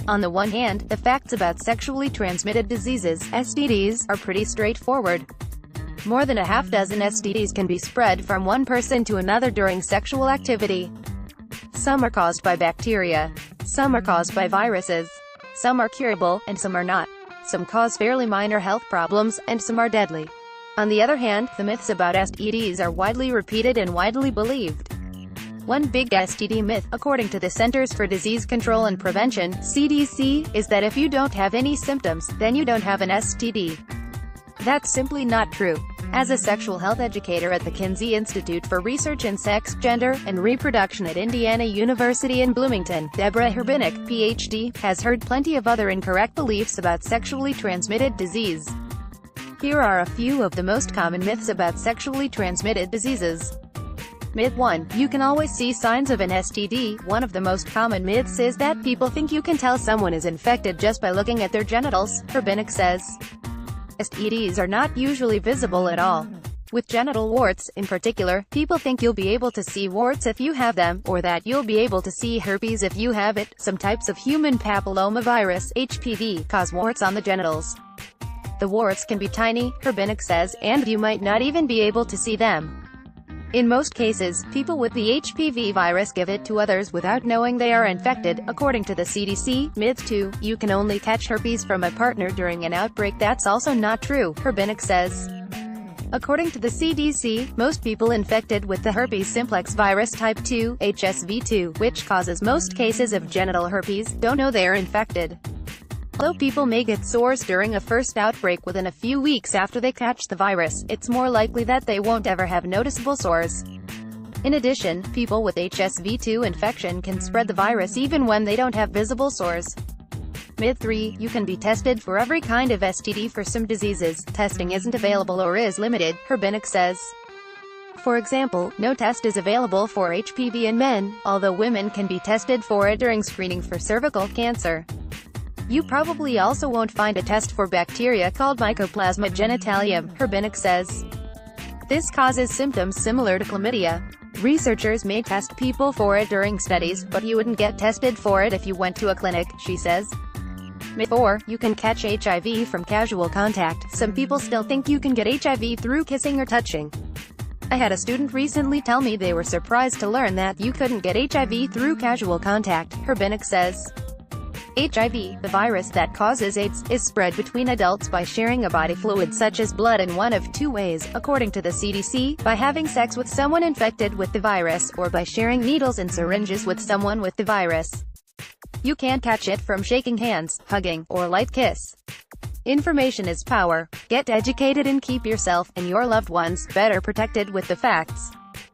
On the one hand, the facts about sexually transmitted diseases, STDs, are pretty straightforward. More than a half-dozen STDs can be spread from one person to another during sexual activity. Some are caused by bacteria. Some are caused by viruses. Some are curable, and some are not. Some cause fairly minor health problems, and some are deadly. On the other hand, the myths about STDs are widely repeated and widely believed. One big STD myth, according to the Centers for Disease Control and Prevention, CDC, is that if you don't have any symptoms, then you don't have an STD. That's simply not true. As a sexual health educator at the Kinsey Institute for Research in Sex, Gender, and Reproduction at Indiana University in Bloomington, Deborah Herbinik, Ph.D., has heard plenty of other incorrect beliefs about sexually transmitted disease. Here are a few of the most common myths about sexually transmitted diseases. Myth 1. You can always see signs of an STD. One of the most common myths is that people think you can tell someone is infected just by looking at their genitals, Herbinik says. STDs are not usually visible at all. With genital warts, in particular, people think you'll be able to see warts if you have them, or that you'll be able to see herpes if you have it. Some types of human papillomavirus, HPV, cause warts on the genitals. The warts can be tiny, Herbinik says, and you might not even be able to see them. In most cases, people with the HPV virus give it to others without knowing they are infected, according to the CDC. Myth 2. You can only catch herpes from a partner during an outbreak. That's also not true, Herbinik says. According to the CDC, most people infected with the herpes simplex virus type 2, HSV2, which causes most cases of genital herpes, don't know they are infected. Although people may get sores during a first outbreak within a few weeks after they catch the virus, it's more likely that they won't ever have noticeable sores. In addition, people with HSV2 infection can spread the virus even when they don't have visible sores. Myth 3. You can be tested for every kind of STD. For some diseases, testing isn't available or is limited, Herbinik says. For example, no test is available for HPV in men, although women can be tested for it during screening for cervical cancer. You probably also won't find a test for bacteria called Mycoplasma genitalium, Herbinik says. This causes symptoms similar to chlamydia. Researchers may test people for it during studies, but you wouldn't get tested for it if you went to a clinic, she says. Myth 4. You can catch HIV from casual contact. Some people still think you can get HIV through kissing or touching. I had a student recently tell me they were surprised to learn that you couldn't get HIV through casual contact, Herbinik says. HIV, the virus that causes AIDS, is spread between adults by sharing a body fluid such as blood in one of two ways, according to the CDC, by having sex with someone infected with the virus, or by sharing needles and syringes with someone with the virus. You can't catch it from shaking hands, hugging, or light kiss. Information is power. Get educated and keep yourself, and your loved ones, better protected with the facts.